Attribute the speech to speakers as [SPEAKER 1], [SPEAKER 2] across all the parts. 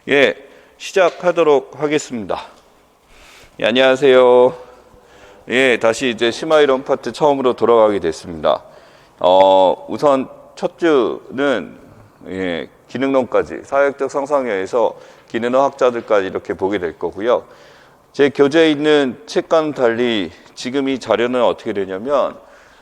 [SPEAKER 1] 예, 시작하도록 하겠습니다. 예, 안녕하세요. 예, 다시 이제 심화이론 파트 처음으로 돌아가게 됐습니다. 우선 첫 주는 기능론까지, 사회학적 상상력에서 기능론 학자들까지 이렇게 보게 될 거고요. 제 교재에 있는 책과는 달리 지금 이 자료는 어떻게 되냐면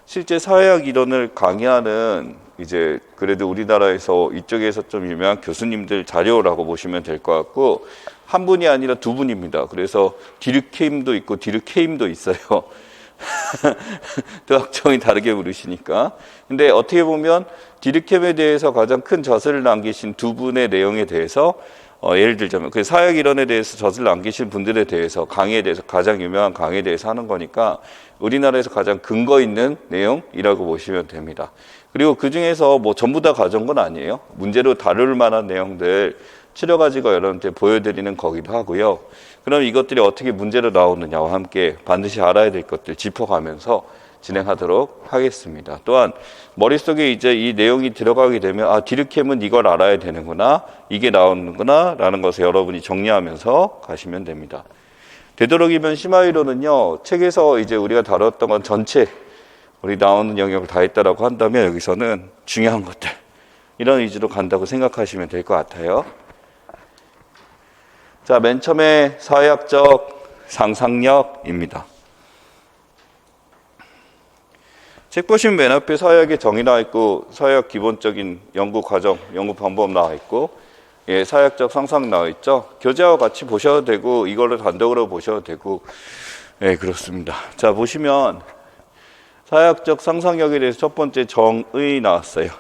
[SPEAKER 1] 실제 사회학 이론을 강의하는 이제 그래도 우리나라에서 이쪽에서 좀 유명한 교수님들 자료라고 보시면 될 것 같고, 한 분이 아니라 두 분입니다. 그래서 디르케임도 있고 디르케임도 있어요. 또 학종이 다르게 부르시니까. 근데 어떻게 보면 디르케임에 대해서 가장 큰 젖을 남기신 두 분의 내용에 대해서 예를 들자면 그 사회학 이론에 대해서 젖을 남기신 분들에 대해서 강의에 대해서 가장 유명한 강의에 대해서 하는 거니까 우리나라에서 가장 근거 있는 내용이라고 보시면 됩니다. 그리고 그 중에서 뭐 전부 다 가져온 건 아니에요. 문제로 다룰 만한 내용들 추려가지고 여러분한테 보여드리는 거기도 하고요. 그럼 이것들이 어떻게 문제로 나오느냐와 함께 반드시 알아야 될 것들 짚어가면서 진행하도록 하겠습니다. 또한 머릿속에 이제 이 내용이 들어가게 되면 디르켐은 이걸 알아야 되는구나, 이게 나오는구나 라는 것을 여러분이 정리하면서 가시면 됩니다. 되도록이면 심화이론은요, 책에서 이제 우리가 다뤘던 건 전체 우리 나오는 영역을 다 했다라고 한다면 여기서는 중요한 것들 이런 위주로 간다고 생각하시면 될 것 같아요. 자, 맨 처음에 사회학적 상상력입니다. 책 보시면 맨 앞에 사회학의 정의 나와 있고, 사회학 기본적인 연구 과정, 연구 방법 나와 있고, 사회학적 상상 나와 있죠. 교재와 같이 보셔도 되고, 이거를 단독으로 보셔도 되고, 그렇습니다. 자, 보시면 사회학적 상상력에 대해서 첫 번째 정의 나왔어요.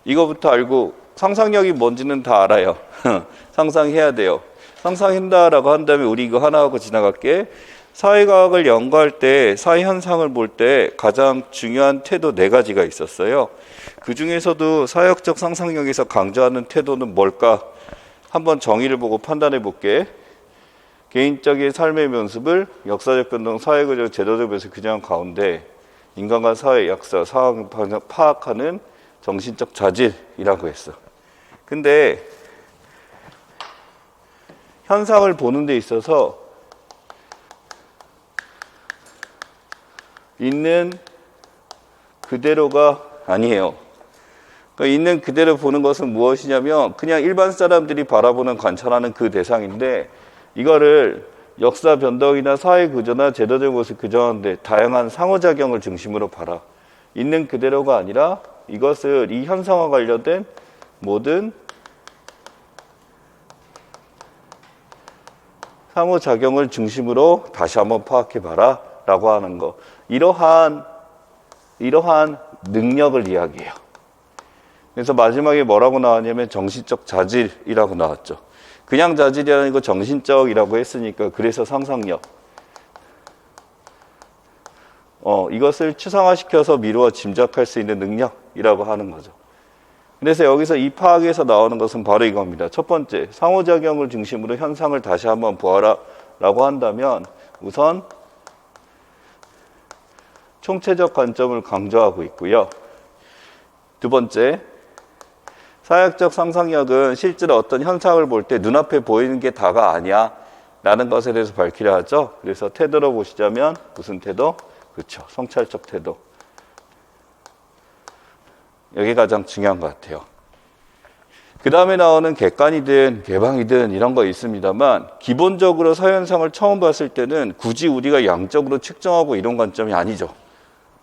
[SPEAKER 1] 이거부터 알고 상상력이 뭔지는 다 알아요. 상상해야 돼요. 상상한다라고 한다면 우리 이거 하나 하고 지나갈게. 사회과학을 연구할 때, 사회 현상을 볼 때 가장 중요한 태도 4가지가 있었어요. 그 중에서도 사회학적 상상력에서 강조하는 태도는 뭘까? 한번 정의를 보고 판단해 볼게. 개인적인 삶의 면습을 역사적 변동, 사회구조, 제도적 변수 규정 가운데 인간과 사회 역사, 상황을 파악하는 정신적 자질이라고 했어. 근데 현상을 보는 데 있어서 있는 그대로가 아니에요. 그러니까 있는 그대로 보는 것은 무엇이냐면 그냥 일반 사람들이 바라보는 관찰하는 그 대상인데, 이거를 역사 변동이나 사회 구조나 제도적 모습 규정하는데 다양한 상호작용을 중심으로 봐라. 있는 그대로가 아니라 이것을 이 현상과 관련된 모든 상호작용을 중심으로 다시 한번 파악해봐라 라고 하는 거. 이러한 능력을 이야기해요. 그래서 마지막에 뭐라고 나왔냐면 정신적 자질이라고 나왔죠. 그냥 자질이 아니고 정신적이라고 했으니까, 그래서 상상력. 이것을 추상화시켜서 미루어 짐작할 수 있는 능력이라고 하는 거죠. 그래서 여기서 이 파악에서 나오는 것은 바로 이겁니다. 첫 번째, 상호작용을 중심으로 현상을 다시 한번 보아라 라고 한다면 우선 총체적 관점을 강조하고 있고요. 두 번째, 사회학적 상상력은 실제로 어떤 현상을 볼 때 눈앞에 보이는 게 다가 아니야 라는 것에 대해서 밝히려 하죠. 그래서 태도로 보시자면 무슨 태도? 그렇죠. 성찰적 태도. 여기 가장 중요한 것 같아요. 그 다음에 나오는 객관이든 개방이든 이런 거 있습니다만, 기본적으로 사회현상을 처음 봤을 때는 굳이 우리가 양적으로 측정하고 이런 관점이 아니죠.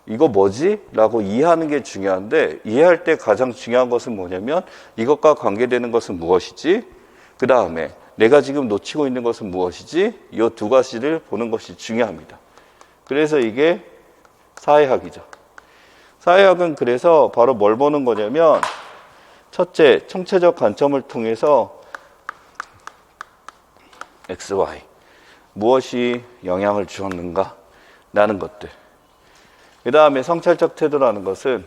[SPEAKER 1] 이거 뭐지? 라고 이해하는 게 중요한데, 이해할 때 가장 중요한 것은 뭐냐면 이것과 관계되는 것은 무엇이지? 그 다음에 내가 지금 놓치고 있는 것은 무엇이지? 이 두 가지를 보는 것이 중요합니다. 그래서 이게 사회학이죠. 사회학은 그래서 바로 뭘 보는 거냐면, 첫째, 총체적 관점을 통해서 X, Y 무엇이 영향을 주었는가 라는 것들. 그 다음에 성찰적 태도라는 것은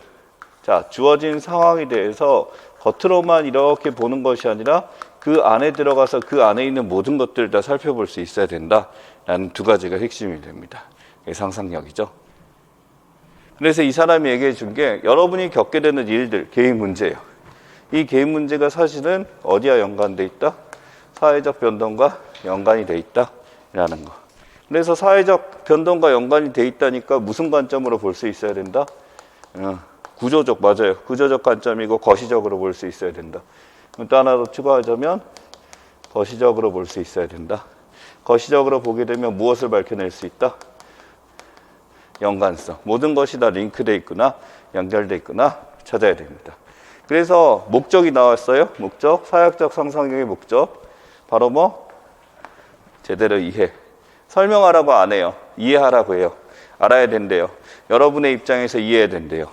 [SPEAKER 1] 주어진 상황에 대해서 겉으로만 이렇게 보는 것이 아니라 그 안에 들어가서 그 안에 있는 모든 것들을 다 살펴볼 수 있어야 된다라는 두 가지가 핵심이 됩니다. 이게 상상력이죠. 그래서 이 사람이 얘기해 준 게 여러분이 겪게 되는 일들, 개인 문제예요. 이 개인 문제가 사실은 어디와 연관돼 있다? 사회적 변동과 연관이 돼 있다라는 거. 그래서 사회적 변동과 연관이 돼 있다니까 무슨 관점으로 볼 수 있어야 된다? 구조적, 맞아요. 구조적 관점이고 거시적으로 볼 수 있어야 된다. 또 하나 더 추가하자면 거시적으로 볼 수 있어야 된다. 거시적으로 보게 되면 무엇을 밝혀낼 수 있다? 연관성. 모든 것이 다 링크돼 있구나, 연결돼 있구나 찾아야 됩니다. 그래서 목적이 나왔어요. 목적, 사역적 상상력의 목적. 바로 뭐? 제대로 이해. 설명하라고 안 해요. 이해하라고 해요. 알아야 된대요. 여러분의 입장에서 이해해야 된대요.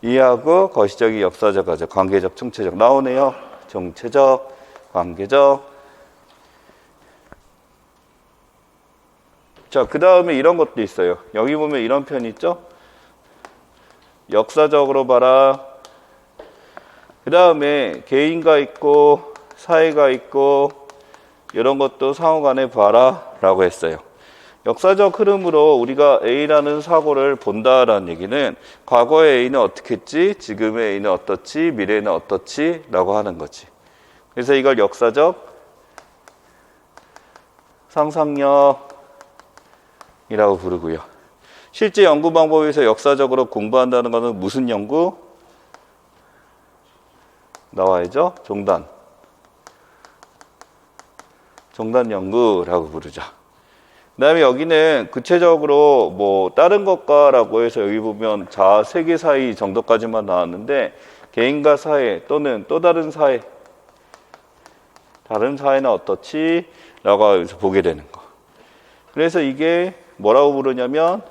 [SPEAKER 1] 이해하고 거시적이 역사적, 관계적, 총체적 나오네요. 정체적, 관계적. 자, 그 다음에 이런 것도 있어요. 여기 보면 이런 편 있죠? 역사적으로 봐라. 그 다음에 개인가 있고 사회가 있고 이런 것도 상호간에 봐라 라고 했어요. 역사적 흐름으로 우리가 A라는 사고를 본다라는 얘기는 과거의 A는 어떻게 했지, 지금의 A는 어떻지, 미래는 어떻지 라고 하는 거지. 그래서 이걸 역사적 상상력이라고 부르고요. 실제 연구 방법에서 역사적으로 공부한다는 것은 무슨 연구? 나와야죠. 종단 연구라고 부르죠. 그 다음에 여기는 구체적으로 뭐 다른 것과라고 해서 여기 보면 자아 세계 사이 정도까지만 나왔는데 개인과 사회 또는 또 다른 사회, 다른 사회는 어떻지? 라고 여기서 보게 되는 거. 그래서 이게 뭐라고 부르냐면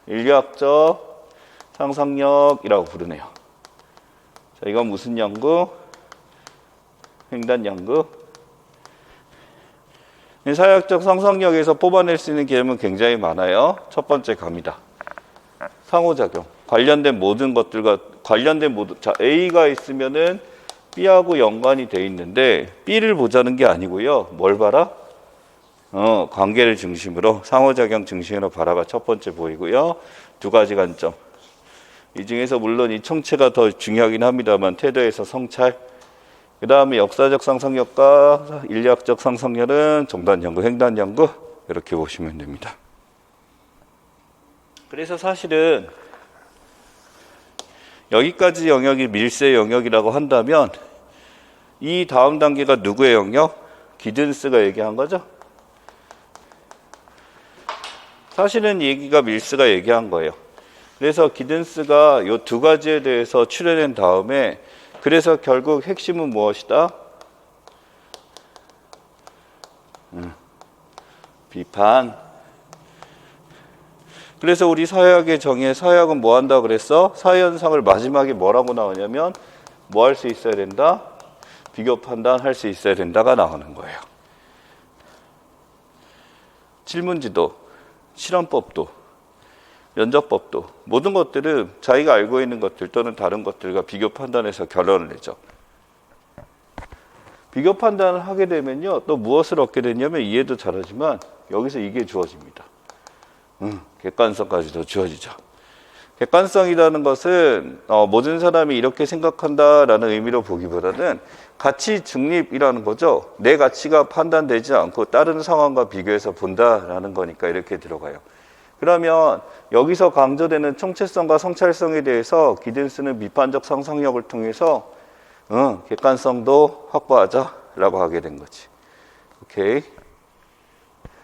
[SPEAKER 1] 인류학적 상상력이라고 부르네요. 자, 이건 무슨 연구? 횡단 연구. 사회학적 상상력에서 뽑아낼 수 있는 개념은 굉장히 많아요. 첫 번째 갑니다. 상호작용. 관련된 모든 것들과 관련된 모든, 자, A가 있으면은 B하고 연관이 돼 있는데 B를 보자는 게 아니고요. 뭘 봐라? 관계를 중심으로, 상호작용 중심으로 바라가 첫 번째 보이고요. 두 가지 관점. 이 중에서 물론 이 총체가 더 중요하긴 합니다만 태도에서 성찰. 그 다음에 역사적 상상력과 인류학적 상상력은 종단 연구, 횡단 연구 이렇게 보시면 됩니다. 그래서 사실은 여기까지 영역이 밀세 영역이라고 한다면 이 다음 단계가 누구의 영역? 기든스가 얘기한 거죠? 사실은 이 얘기가 밀스가 얘기한 거예요. 그래서 기든스가 이 두 가지에 대해서 추려낸 다음에 그래서 결국 핵심은 무엇이다? 비판. 그래서 우리 사회학의 정의에 사회학은 뭐 한다 그랬어? 사회현상을 마지막에 뭐라고 나오냐면 뭐 할 수 있어야 된다? 비교 판단할 수 있어야 된다가 나오는 거예요. 질문지도, 실험법도, 면접법도 모든 것들은 자기가 알고 있는 것들 또는 다른 것들과 비교 판단해서 결론을 내죠. 비교 판단을 하게 되면요. 또 무엇을 얻게 되냐면 이해도 잘하지만 여기서 이게 주어집니다. 객관성까지도 주어지죠. 객관성이라는 것은 모든 사람이 이렇게 생각한다라는 의미로 보기보다는 가치 중립이라는 거죠. 내 가치가 판단되지 않고 다른 상황과 비교해서 본다라는 거니까 이렇게 들어가요. 그러면 여기서 강조되는 총체성과 성찰성에 대해서 기든스는 비판적 상상력을 통해서 객관성도 확보하자라고 하게 된 거지. 오케이.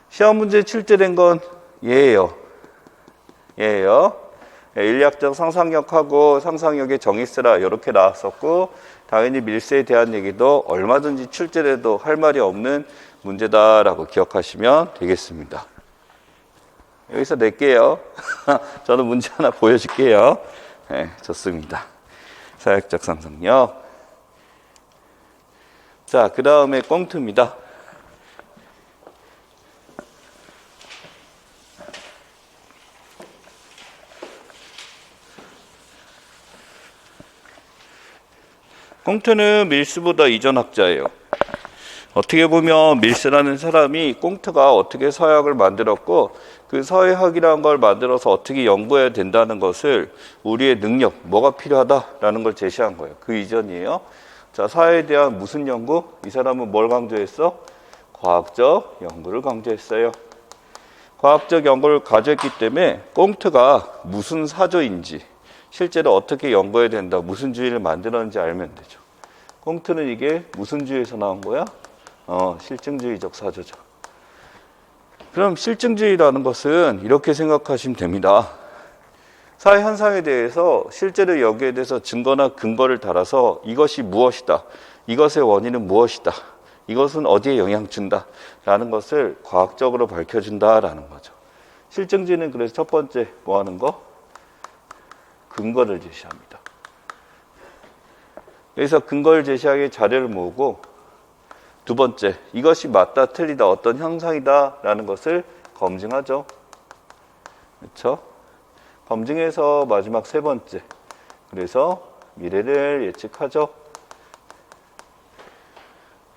[SPEAKER 1] 시험 문제 출제된 건 얘예요. 인류학적 상상력하고 상상력의 정의 쓰라 이렇게 나왔었고 당연히 밀세에 대한 얘기도 얼마든지 출제돼도 할 말이 없는 문제다라고 기억하시면 되겠습니다. 여기서 낼게요. 저는 문제 하나 보여줄게요. 네, 좋습니다. 사역적 상상력. 자, 그 다음에 꽁트입니다. 꽁트는 밀스보다 이전 학자예요. 어떻게 보면 밀스라는 사람이 꽁트가 어떻게 서약을 만들었고 그 서약이라는 걸 만들어서 어떻게 연구해야 된다는 것을 우리의 능력, 뭐가 필요하다라는 걸 제시한 거예요. 그 이전이에요. 자, 사회에 대한 무슨 연구? 이 사람은 뭘 강조했어? 과학적 연구를 강조했어요. 과학적 연구를 가져했기 때문에 꽁트가 무슨 사조인지, 실제로 어떻게 연구해야 된다, 무슨 주의를 만들었는지 알면 되죠. 꽁트는 이게 무슨 주의에서 나온 거야? 실증주의적 사조죠. 그럼 실증주의라는 것은 이렇게 생각하시면 됩니다. 사회 현상에 대해서 실제로 여기에 대해서 증거나 근거를 달아서 이것이 무엇이다, 이것의 원인은 무엇이다, 이것은 어디에 영향 준다 라는 것을 과학적으로 밝혀준다라는 거죠. 실증주의는 그래서 첫 번째 뭐 하는 거? 근거를 제시합니다. 그래서 근거를 제시하기 자료를 모으고, 두 번째, 이것이 맞다 틀리다 어떤 현상이다 라는 것을 검증하죠. 그렇죠? 검증해서 마지막 세 번째, 그래서 미래를 예측하죠.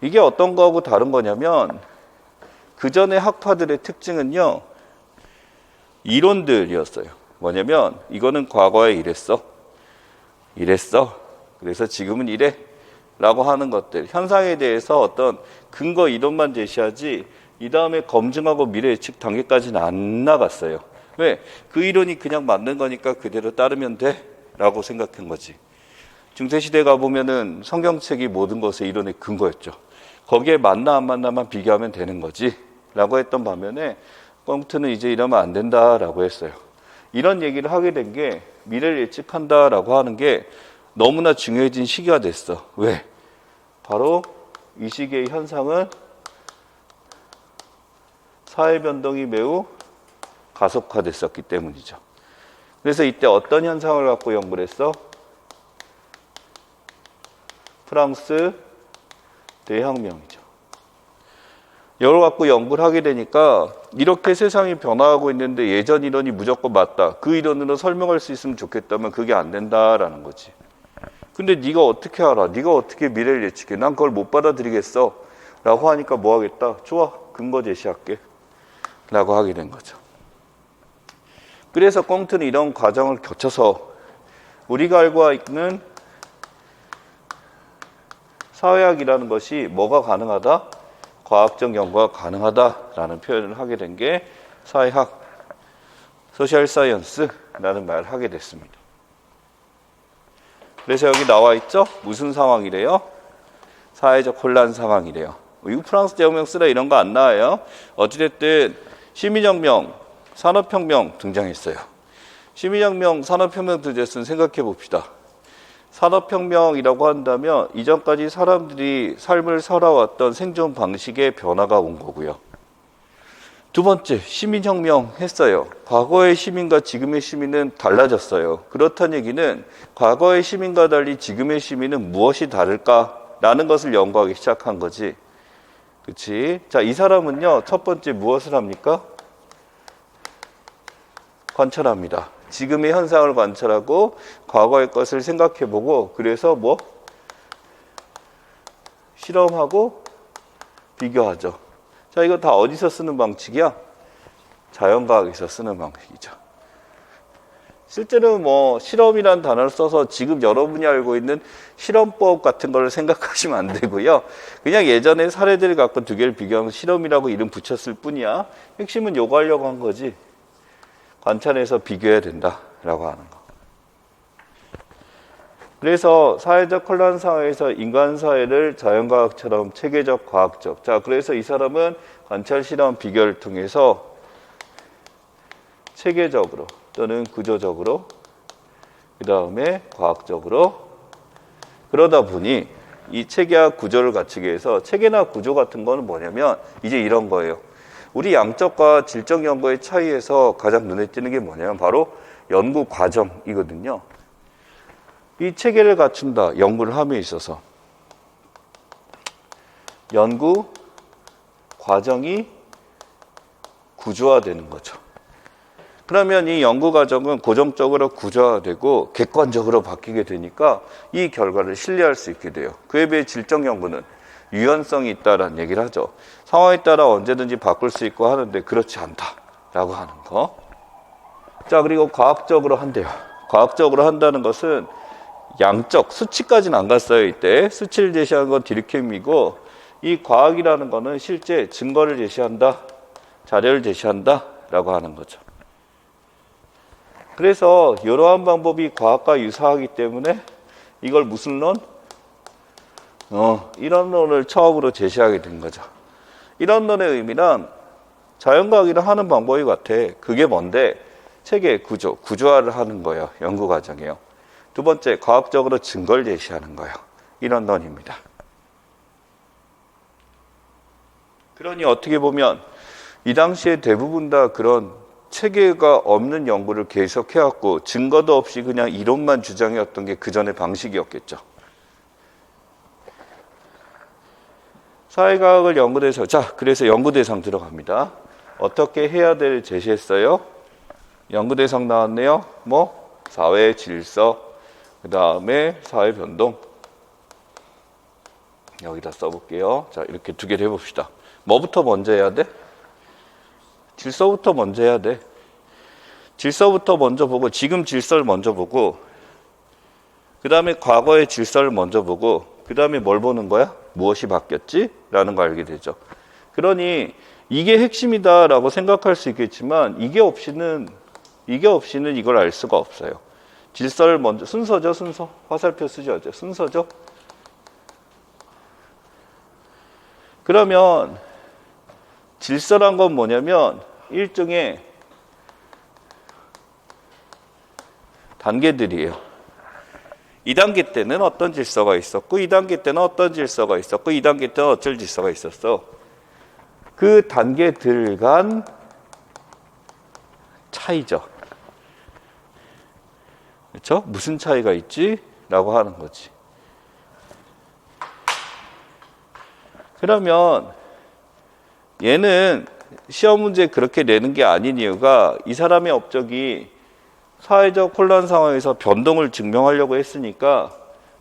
[SPEAKER 1] 이게 어떤 거하고 다른 거냐면, 그 전의 학파들의 특징은요, 이론들이었어요. 뭐냐면 이거는 과거에 이랬어, 그래서 지금은 이래 라고 하는 것들, 현상에 대해서 어떤 근거 이론만 제시하지 이 다음에 검증하고 미래 예측 단계까지는 안 나갔어요. 왜? 그 이론이 그냥 맞는 거니까 그대로 따르면 돼 라고 생각한 거지. 중세시대 가보면은 성경책이 모든 것의 이론의 근거였죠. 거기에 맞나 안 맞나만 비교하면 되는 거지 라고 했던 반면에 꽁트는 이제 이러면 안 된다라고 했어요. 이런 얘기를 하게 된 게 미래를 예측한다라고 하는 게 너무나 중요해진 시기가 됐어. 왜? 바로 이 시기의 현상은 사회 변동이 매우 가속화됐었기 때문이죠. 그래서 이때 어떤 현상을 갖고 연구를 했어? 프랑스 대혁명이죠. 이걸 갖고 연구를 하게 되니까 이렇게 세상이 변화하고 있는데 예전 이론이 무조건 맞다, 그 이론으로 설명할 수 있으면 좋겠다면 그게 안 된다라는 거지. 근데 네가 어떻게 알아? 네가 어떻게 미래를 예측해? 난 그걸 못 받아들이겠어 라고 하니까 뭐 하겠다? 좋아, 근거 제시할게 라고 하게 된 거죠. 그래서 꽁트는 이런 과정을 거쳐서 우리가 알고 있는 사회학이라는 것이 뭐가 가능하다? 과학적 연구가 가능하다라는 표현을 하게 된 게 사회학, 소셜 사이언스라는 말을 하게 됐습니다. 그래서 여기 나와 있죠? 무슨 상황이래요? 사회적 혼란 상황이래요. 이거 프랑스 대혁명 쓰라 이런 거 안 나와요. 어찌됐든 시민혁명, 산업혁명 등장했어요. 시민혁명, 산업혁명 등장했으면 생각해 봅시다. 산업혁명이라고 한다면 이전까지 사람들이 삶을 살아왔던 생존 방식의 변화가 온 거고요. 두 번째, 시민혁명 했어요. 과거의 시민과 지금의 시민은 달라졌어요. 그렇다는 얘기는 과거의 시민과 달리 지금의 시민은 무엇이 다를까라는 것을 연구하기 시작한 거지. 그렇지? 자, 이 사람은요, 첫 번째 무엇을 합니까? 관찰합니다. 지금의 현상을 관찰하고 과거의 것을 생각해보고, 그래서 뭐? 실험하고 비교하죠. 자, 이거 다 어디서 쓰는 방식이야? 자연과학에서 쓰는 방식이죠. 실제로 뭐 실험이라는 단어를 써서 지금 여러분이 알고 있는 실험법 같은 걸 생각하시면 안 되고요. 그냥 예전에 사례들을 갖고 두 개를 비교하면 실험이라고 이름 붙였을 뿐이야. 핵심은 요거 하려고 한 거지. 관찰해서 비교해야 된다라고 하는 거. 그래서 사회적 혼란 사회에서 인간 사회를 자연과학처럼 체계적, 과학적. 자, 그래서 이 사람은 관찰, 실험, 비교를 통해서 체계적으로 또는 구조적으로, 그 다음에 과학적으로, 그러다 보니 이 체계와 구조를 갖추기 위해서, 체계나 구조 같은 거는 뭐냐면 이제 이런 거예요. 우리 양적과 질적 연구의 차이에서 가장 눈에 띄는 게 뭐냐면 바로 연구 과정이거든요. 이 체계를 갖춘다, 연구를 함에 있어서 연구 과정이 구조화되는 거죠. 그러면 이 연구 과정은 고정적으로 구조화되고 객관적으로 바뀌게 되니까 이 결과를 신뢰할 수 있게 돼요. 그에 비해 질적 연구는 유연성이 있다라는 얘기를 하죠. 상황에 따라 언제든지 바꿀 수 있고 하는데 그렇지 않다라고 하는 거. 자, 그리고 과학적으로 한대요. 과학적으로 한다는 것은 양적, 수치까지는 안 갔어요. 이때 수치를 제시하는 건 디르켐이고, 이 과학이라는 거는 실제 증거를 제시한다, 자료를 제시한다 라고 하는 거죠. 그래서 이러한 방법이 과학과 유사하기 때문에 이걸 무슨 론? 이론론을 처음으로 제시하게 된 거죠. 이론론의 의미는 자연과학이랑 하는 방법이 같아. 그게 뭔데? 체계 구조, 구조화를 하는 거예요. 연구 과정이에요. 두 번째, 과학적으로 증거를 제시하는 거예요. 이론론입니다. 그러니 어떻게 보면 이 당시에 대부분 다 그런 체계가 없는 연구를 계속해왔고 증거도 없이 그냥 이론만 주장해왔던 게 그 전의 방식이었겠죠. 사회과학을 연구대상, 자, 그래서 연구대상 들어갑니다. 어떻게 해야 될 제시했어요? 연구대상 나왔네요. 뭐? 사회 질서, 그 다음에 사회 변동. 여기다 써볼게요. 자, 이렇게 두 개를 해봅시다. 뭐부터 먼저 해야 돼? 질서부터 먼저 해야 돼. 질서부터 먼저 보고, 지금 질서를 먼저 보고, 그 다음에 과거의 질서를 먼저 보고, 그 다음에 뭘 보는 거야? 무엇이 바뀌었지? 라는 거 알게 되죠. 그러니 이게 핵심이다라고 생각할 수 있겠지만 이게 없이는 이걸 알 수가 없어요. 질서를 먼저, 순서죠, 순서. 화살표 쓰죠, 순서죠. 그러면 질서란 건 뭐냐면 일종의 단계들이에요. 2단계 때는 어떤 질서가 있었고 2단계 때는 어떤 질서가 있었고 2단계 때는 어쩔 질서가 있었어. 그 단계들 간 차이죠. 그렇죠? 무슨 차이가 있지? 라고 하는 거지. 그러면 얘는 시험 문제 그렇게 내는 게 아닌 이유가 이 사람의 업적이 사회적 혼란 상황에서 변동을 증명하려고 했으니까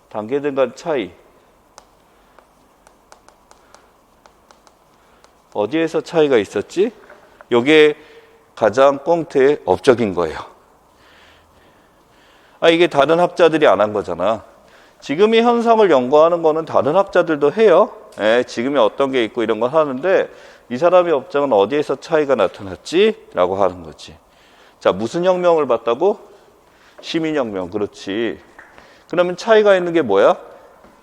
[SPEAKER 1] 단계들 간 차이, 어디에서 차이가 있었지? 이게 가장 꽁트의 업적인 거예요. 이게 다른 학자들이 안 한 거잖아. 지금 이 현상을 연구하는 거는 다른 학자들도 해요. 지금이 어떤 게 있고 이런 걸 하는데 이 사람의 업적은 어디에서 차이가 나타났지? 라고 하는 거지. 자, 무슨 혁명을 봤다고? 시민혁명, 그렇지. 그러면 차이가 있는 게 뭐야?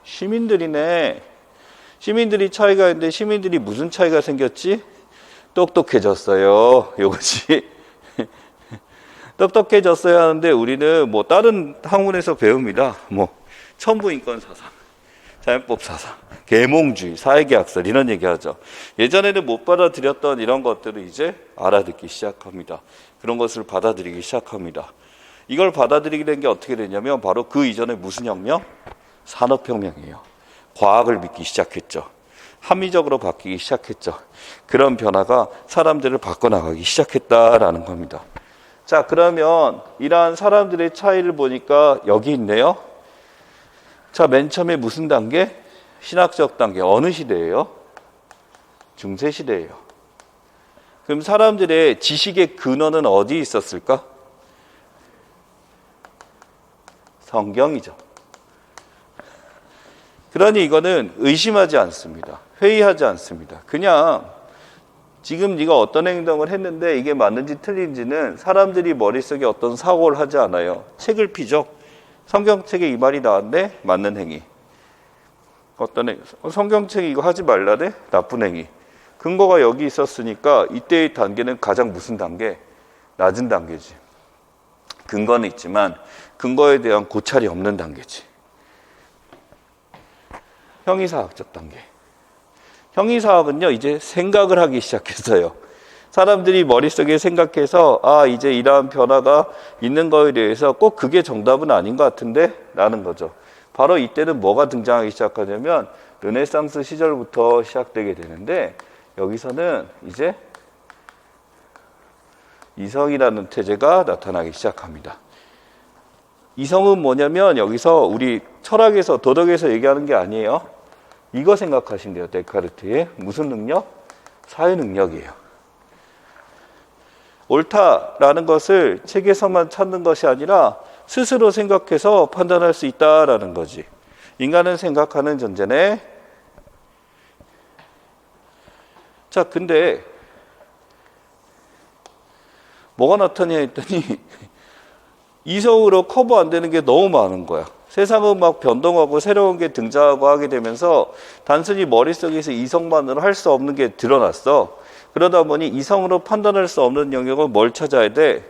[SPEAKER 1] 시민들이네. 시민들이 차이가 있는데 시민들이 무슨 차이가 생겼지? 똑똑해졌어요. 요거지. 똑똑해졌어야 하는데 우리는 뭐 다른 학문에서 배웁니다. 뭐 천부인권사상, 자연법사상, 계몽주의, 사회계약설 이런 얘기하죠. 예전에는 못 받아들였던 이런 것들을 이제 알아듣기 시작합니다. 그런 것을 받아들이기 시작합니다. 이걸 받아들이게 된 게 어떻게 되냐면 바로 그 이전에 무슨 혁명? 산업혁명이에요. 과학을 믿기 시작했죠. 합리적으로 바뀌기 시작했죠. 그런 변화가 사람들을 바꿔나가기 시작했다라는 겁니다. 자, 그러면 이러한 사람들의 차이를 보니까 여기 있네요. 자, 맨 처음에 무슨 단계? 신학적 단계. 어느 시대예요? 중세시대예요. 그럼 사람들의 지식의 근원은 어디에 있었을까? 성경이죠. 그러니 이거는 의심하지 않습니다. 회의하지 않습니다. 그냥 지금 네가 어떤 행동을 했는데 이게 맞는지 틀린지는 사람들이 머릿속에 어떤 사고를 하지 않아요. 책을 피죠. 성경책에 이 말이 나왔네? 맞는 행위. 어떤 행위? 성경책이 이거 하지 말라네? 나쁜 행위. 근거가 여기 있었으니까 이때의 단계는 가장 무슨 단계? 낮은 단계지. 근거는 있지만 근거에 대한 고찰이 없는 단계지. 형이사학적 단계. 형이사학은요, 이제 생각을 하기 시작했어요. 사람들이 머릿속에 생각해서 이제 이러한 변화가 있는 거에 대해서 꼭 그게 정답은 아닌 것 같은데? 라는 거죠. 바로 이때는 뭐가 등장하기 시작하냐면 르네상스 시절부터 시작되게 되는데 여기서는 이제 이성이라는 태제가 나타나기 시작합니다. 이성은 뭐냐면 여기서 우리 철학에서 도덕에서 얘기하는 게 아니에요. 이거 생각하시면 돼요. 데카르트의 무슨 능력? 사회 능력이에요. 옳다라는 것을 책에서만 찾는 것이 아니라 스스로 생각해서 판단할 수 있다라는 거지. 인간은 생각하는 존재네. 자, 근데 뭐가 나타냐 했더니 이성으로 커버 안 되는 게 너무 많은 거야. 세상은 막 변동하고 새로운 게 등장하고 하게 되면서 단순히 머릿속에서 이성만으로 할 수 없는 게 드러났어. 그러다 보니 이성으로 판단할 수 없는 영역은 뭘 찾아야 돼?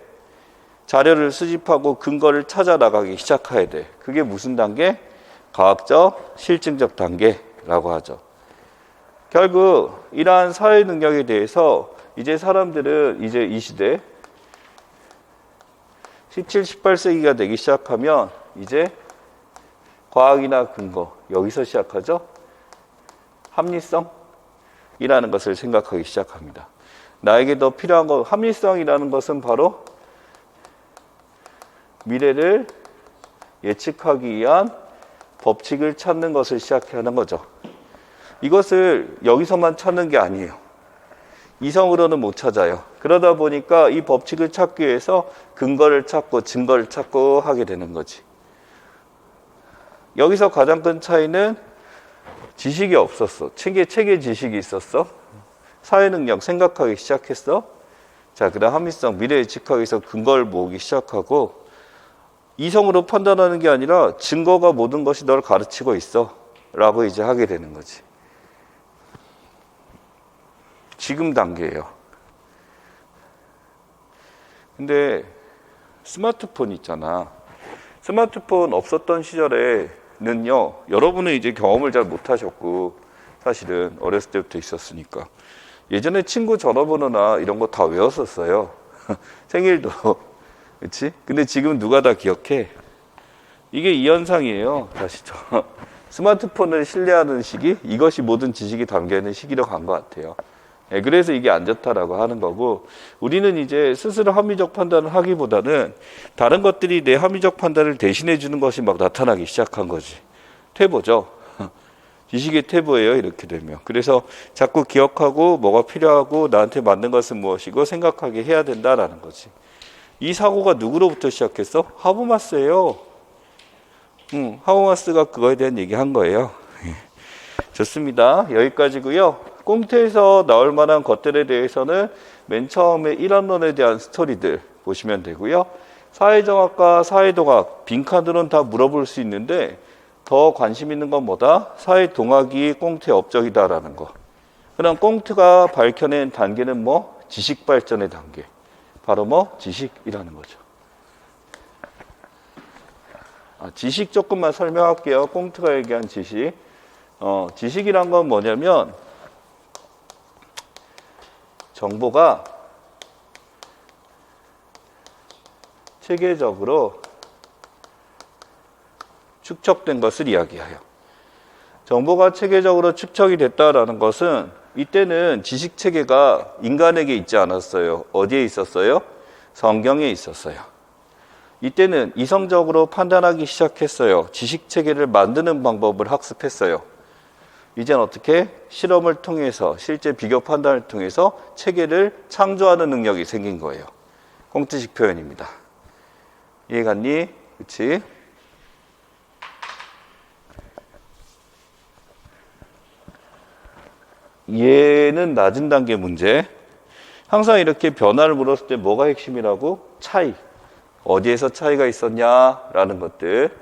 [SPEAKER 1] 자료를 수집하고 근거를 찾아 나가기 시작해야 돼. 그게 무슨 단계? 과학적, 실증적 단계라고 하죠. 결국 이러한 사회 능력에 대해서 이제 사람들은 이제 이 시대 17, 18세기가 되기 시작하면 이제 과학이나 근거, 여기서 시작하죠. 합리성이라는 것을 생각하기 시작합니다. 나에게 더 필요한 것, 합리성이라는 것은 바로 미래를 예측하기 위한 법칙을 찾는 것을 시작하는 거죠. 이것을 여기서만 찾는 게 아니에요. 이성으로는 못 찾아요. 그러다 보니까 이 법칙을 찾기 위해서 근거를 찾고 증거를 찾고 하게 되는 거지. 여기서 가장 큰 차이는 지식이 없었어. 체계 지식이 있었어. 사회 능력 생각하기 시작했어. 자, 그다음 합리성, 미래 예측하기 위해서 근거를 모으기 시작하고 이성으로 판단하는 게 아니라 증거가 모든 것이 널 가르치고 있어 라고 이제 하게 되는 거지. 지금 단계예요. 근데 스마트폰 있잖아. 스마트폰 없었던 시절에는요, 여러분은 이제 경험을 잘 못하셨고 사실은 어렸을 때부터 있었으니까 예전에 친구 전화번호나 이런 거 다 외웠었어요. 생일도. 그렇지? 근데 지금 누가 다 기억해? 이게 이 현상이에요. 다시죠. 스마트폰을 신뢰하는 시기, 이것이 모든 지식이 담겨있는 시기로 간 것 같아요. 네, 그래서 이게 안 좋다라고 하는 거고, 우리는 이제 스스로 합리적 판단을 하기보다는 다른 것들이 내 합리적 판단을 대신해 주는 것이 막 나타나기 시작한 거지. 퇴보죠. 지식의 퇴보예요, 이렇게 되면. 그래서 자꾸 기억하고 뭐가 필요하고 나한테 맞는 것은 무엇이고 생각하게 해야 된다라는 거지. 이 사고가 누구로부터 시작했어? 하버마스예요. 하버마스가 그거에 대한 얘기한 거예요. 좋습니다. 여기까지고요. 꽁트에서 나올 만한 것들에 대해서는 맨 처음에 일환론에 대한 스토리들 보시면 되고요. 사회정학과 사회동학 빈칸으로는 다 물어볼 수 있는데 더 관심 있는 건 뭐다? 사회동학이 꽁트의 업적이다라는 거. 그럼 꽁트가 밝혀낸 단계는 뭐? 지식 발전의 단계. 바로 뭐? 지식이라는 거죠. 지식 조금만 설명할게요. 꽁트가 얘기한 지식. 지식이란 건 뭐냐면 정보가 체계적으로 축적된 것을 이야기해요. 정보가 체계적으로 축적이 됐다라는 것은 이때는 지식 체계가 인간에게 있지 않았어요. 어디에 있었어요? 성경에 있었어요. 이때는 이성적으로 판단하기 시작했어요. 지식 체계를 만드는 방법을 학습했어요. 이젠 어떻게? 실험을 통해서 실제 비교 판단을 통해서 체계를 창조하는 능력이 생긴 거예요. 꽁트식 표현입니다. 이해갔니? 그치? 얘는 낮은 단계 문제. 항상 이렇게 변화를 물었을 때 뭐가 핵심이라고? 차이. 어디에서 차이가 있었냐라는 것들.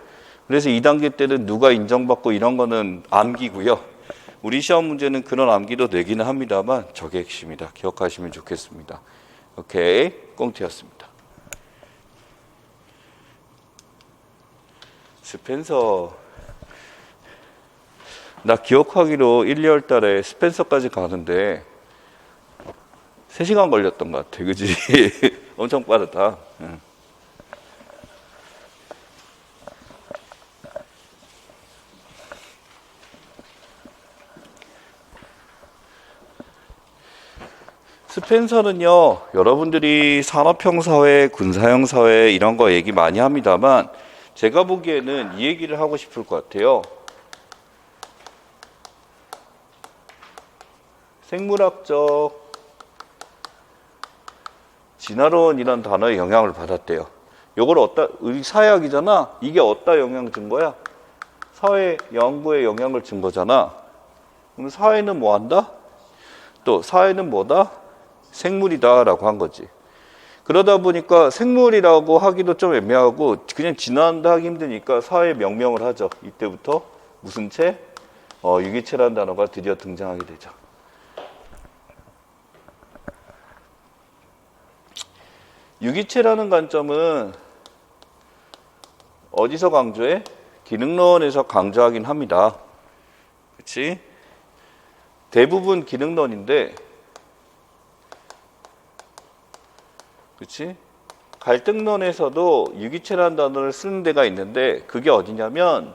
[SPEAKER 1] 그래서 2단계 때는 누가 인정받고 이런 거는 암기고요. 우리 시험 문제는 그런 암기도 내기는 합니다만 저게 핵심이다. 기억하시면 좋겠습니다. 오케이. 꽁트였습니다. 스펜서. 나 기억하기로 1, 2월 달에 스펜서까지 가는데 3시간 걸렸던 것 같아. 그지? 엄청 빠르다. 응. 스펜서는요, 여러분들이 산업형 사회, 군사형 사회 이런 거 얘기 많이 합니다만 제가 보기에는 이 얘기를 하고 싶을 것 같아요. 생물학적 진화론이라는 단어의 영향을 받았대요. 요걸 우리 사회학이잖아. 이게 어디다 영향 준 거야? 사회 연구에 영향을 준 거잖아. 그럼 사회는 뭐 한다? 또 사회는 뭐다? 생물이다 라고 한 거지. 그러다 보니까 생물이라고 하기도 좀 애매하고 그냥 진화한다 하기 힘드니까 사회 명명을 하죠. 이때부터 무슨 체? 유기체라는 단어가 드디어 등장하게 되죠. 유기체라는 관점은 어디서 강조해? 기능론에서 강조하긴 합니다. 그렇지? 대부분 기능론인데, 그렇지? 갈등론에서도 유기체라는 단어를 쓰는 데가 있는데 그게 어디냐면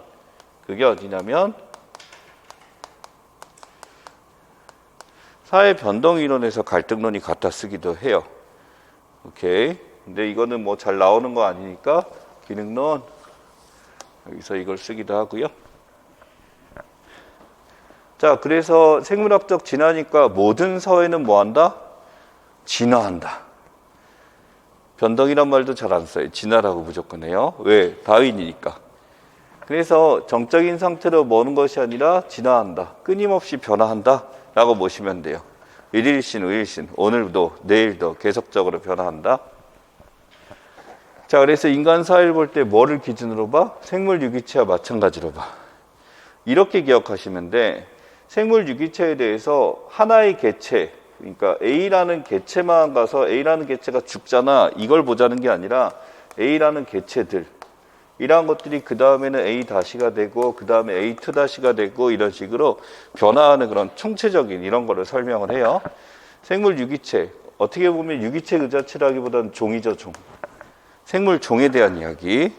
[SPEAKER 1] 사회 변동 이론에서 갈등론이 갖다 쓰기도 해요. 오케이. 근데 이거는 뭐 잘 나오는 거 아니니까 기능론 여기서 이걸 쓰기도 하고요. 자, 그래서 생물학적 진화니까 모든 사회는 뭐 한다? 진화한다. 변동이란 말도 잘 안 써요. 진화라고 무조건 해요. 왜? 다윈이니까. 그래서 정적인 상태로 머는 것이 아니라 진화한다. 끊임없이 변화한다. 라고 보시면 돼요. 일일신, 우일신, 오늘도, 내일도 계속적으로 변화한다. 자, 그래서 인간 사회를 볼 때 뭐를 기준으로 봐? 생물 유기체와 마찬가지로 봐. 이렇게 기억하시면 돼. 생물 유기체에 대해서 하나의 개체, 그러니까 A라는 개체만 가서 A라는 개체가 죽잖아. 이걸 보자는 게 아니라 A라는 개체들. 이러한 것들이 그 다음에는 A-가 되고 그 다음에 A2-가 되고 이런 식으로 변화하는 그런 총체적인 이런 거를 설명을 해요. 생물 유기체. 어떻게 보면 유기체 그 자체라기보다는 종이죠, 종. 생물 종에 대한 이야기.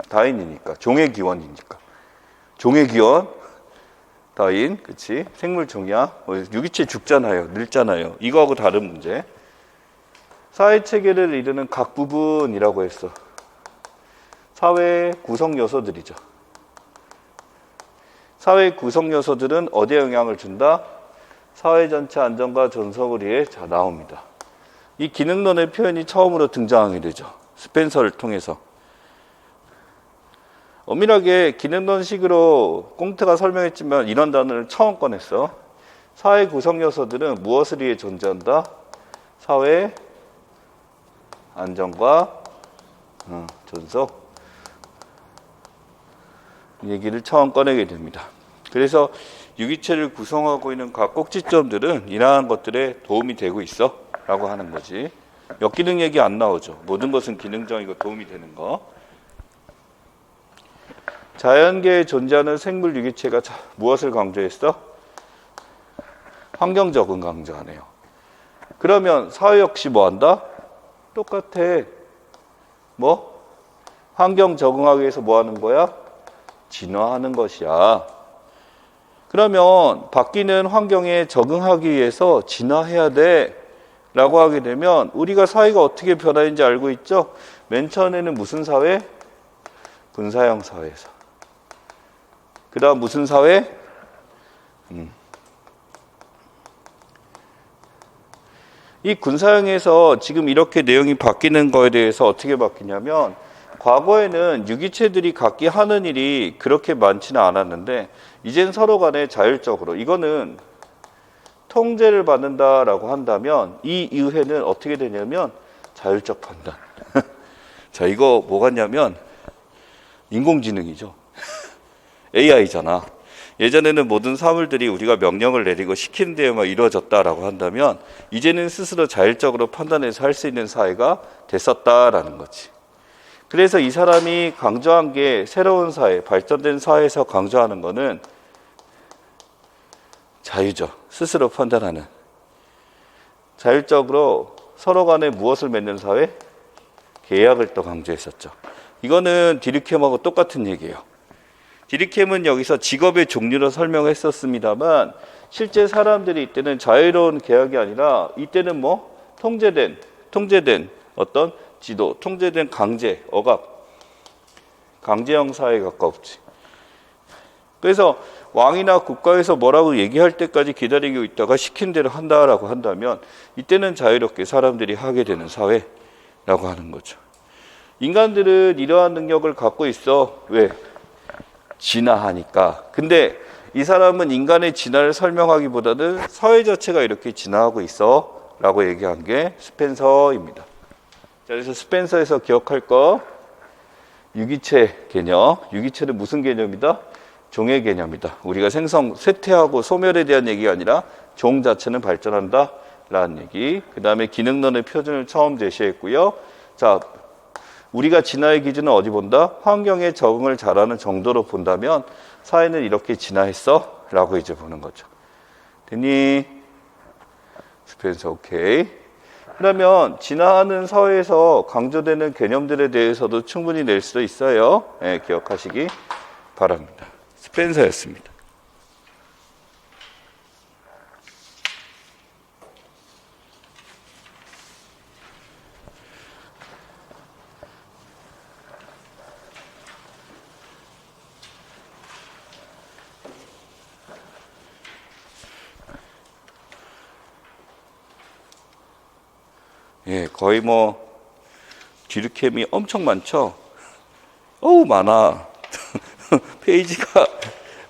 [SPEAKER 1] 다윈이니까. 종의 기원이니까. 종의 기원. 다윈, 그치? 생물 종이야. 유기체 죽잖아요. 늙잖아요. 이거하고 다른 문제. 사회 체계를 이루는 각 부분이라고 했어. 사회 구성 요소들이죠. 사회 구성 요소들은 어디에 영향을 준다? 사회 전체 안정과 존속을 위해 나옵니다. 이 기능론의 표현이 처음으로 등장하게 되죠. 스펜서를 통해서. 엄밀하게 기능론식으로 꽁트가 설명했지만 이런 단어를 처음 꺼냈어. 사회 구성 요소들은 무엇을 위해 존재한다? 사회 안정과 존속. 얘기를 처음 꺼내게 됩니다. 그래서 유기체를 구성하고 있는 각 꼭지점들은 이러한 것들에 도움이 되고 있어 라고 하는 거지. 역기능 얘기 안 나오죠. 모든 것은 기능적이고 도움이 되는 거. 자연계에 존재하는 생물 유기체가 무엇을 강조했어? 환경 적응 강조하네요. 그러면 사회 역시 뭐 한다? 똑같아. 뭐? 환경 적응하기 위해서 뭐 하는 거야? 진화하는 것이야. 그러면 바뀌는 환경에 적응하기 위해서 진화해야 돼 라고 하게 되면 우리가 사회가 어떻게 변하는지 알고 있죠? 맨 처음에는 무슨 사회? 군사형 사회에서. 그 다음 무슨 사회? 이 군사형에서 지금 이렇게 내용이 바뀌는 거에 대해서 어떻게 바뀌냐면 과거에는 유기체들이 각기 하는 일이 그렇게 많지는 않았는데 이젠 서로 간에 자율적으로 이거는 통제를 받는다라고 한다면 이 이후에는 어떻게 되냐면 자율적 판단. 자, 이거 뭐 같냐면 인공지능이죠. AI잖아. 예전에는 모든 사물들이 우리가 명령을 내리고 시키는 데에만 이루어졌다라고 한다면 이제는 스스로 자율적으로 판단해서 할 수 있는 사회가 됐었다라는 거지. 그래서 이 사람이 강조한 게 새로운 사회, 발전된 사회에서 강조하는 거는 자유죠. 스스로 판단하는. 자율적으로 서로 간에 무엇을 맺는 사회? 계약을 또 강조했었죠. 이거는 디르켐하고 똑같은 얘기예요. 디르켐은 여기서 직업의 종류로 설명했었습니다만 실제 사람들이 이때는 자유로운 계약이 아니라 이때는 뭐? 통제된 어떤 지도, 통제된 강제, 억압, 강제형 사회에 가까웠지. 그래서 왕이나 국가에서 뭐라고 얘기할 때까지 기다리고 있다가 시킨 대로 한다라고 한다면 이때는 자유롭게 사람들이 하게 되는 사회라고 하는 거죠. 인간들은 이러한 능력을 갖고 있어. 왜? 진화하니까. 근데 이 사람은 인간의 진화를 설명하기보다는 사회 자체가 이렇게 진화하고 있어 라고 얘기한 게 스펜서입니다. 자, 그래서 스펜서에서 기억할 거 유기체 개념. 유기체는 무슨 개념이다? 종의 개념이다. 우리가 생성, 쇠퇴하고 소멸에 대한 얘기가 아니라 종 자체는 발전한다 라는 얘기. 그 다음에 기능론의 표준을 처음 제시했고요. 자, 우리가 진화의 기준은 어디 본다? 환경에 적응을 잘하는 정도로 본다면 사회는 이렇게 진화했어 라고 이제 보는 거죠. 됐니? 스펜서 오케이. 그러면 진화하는 사회에서 강조되는 개념들에 대해서도 충분히 낼 수도 있어요. 네, 기억하시기 바랍니다. 스펜서였습니다. 예, 거의 뭐 디르켐이 엄청 많죠. 어우 많아. 페이지가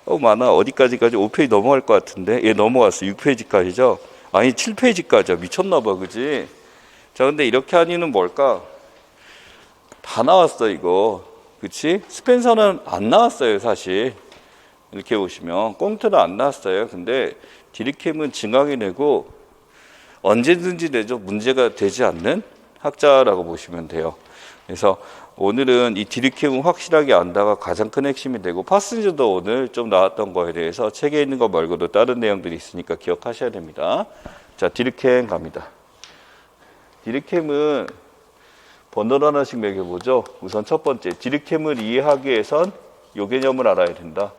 [SPEAKER 1] 많아. 어디까지까지 5페이지 넘어갈 것 같은데. 예, 넘어갔어. 6페이지까지죠. 아니 7페이지까지야. 미쳤나 봐, 그지? 자, 근데 이렇게 한 이유는 뭘까? 다 나왔어 이거. 그치? 스펜서는 안 나왔어요 사실. 이렇게 보시면 꽁트는 안 나왔어요. 근데 디르켐은 증강이 내고 언제든지 내죠. 문제가 되지 않는 학자라고 보시면 돼요. 그래서 오늘은 이 디르켐은 확실하게 안다가 가장 큰 핵심이 되고, 파슨즈도 오늘 좀 나왔던 거에 대해서 책에 있는 거 말고도 다른 내용들이 있으니까 기억하셔야 됩니다. 자, 디르켐 갑니다. 디르켐은 번호를 하나씩 매겨보죠. 우선 첫 번째, 디르켐을 이해하기 위해선 이 개념을 알아야 된다.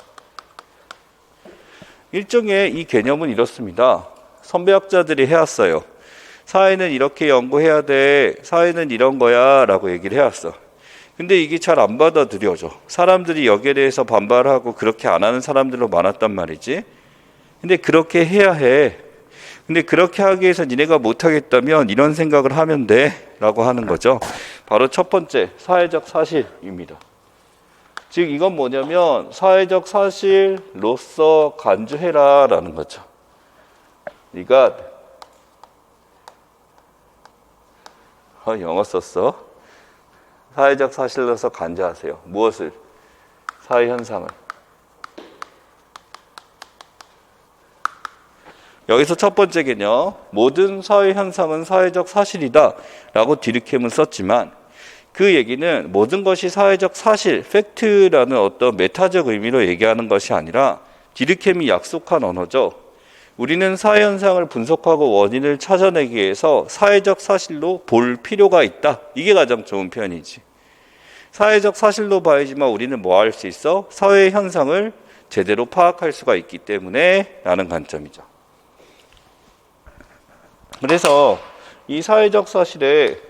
[SPEAKER 1] 일종의 이 개념은 이렇습니다. 선배학자들이 해왔어요. 사회는 이렇게 연구해야 돼. 사회는 이런 거야 라고 얘기를 해왔어. 근데 이게 잘 안 받아들여져. 사람들이 여기에 대해서 반발하고 그렇게 안 하는 사람들로 많았단 말이지. 근데 그렇게 해야 해. 근데 그렇게 하기 위해서 니네가 못하겠다면 이런 생각을 하면 돼 라고 하는 거죠. 바로 첫 번째, 사회적 사실입니다. 즉 이건 뭐냐면 사회적 사실로서 간주해라 라는 거죠. 네가 영어 썼어. 사회적 사실로서 간주하세요. 무엇을? 사회 현상을. 여기서 첫 번째 개념, 모든 사회 현상은 사회적 사실이다 라고 디르켐은 썼지만, 그 얘기는 모든 것이 사회적 사실, 팩트라는 어떤 메타적 의미로 얘기하는 것이 아니라 디르켐이 약속한 언어죠. 우리는 사회 현상을 분석하고 원인을 찾아내기 위해서 사회적 사실로 볼 필요가 있다. 이게 가장 좋은 표현이지. 사회적 사실로 봐야지만 우리는 뭐 할 수 있어? 사회 현상을 제대로 파악할 수가 있기 때문에 라는 관점이죠. 그래서 이 사회적 사실의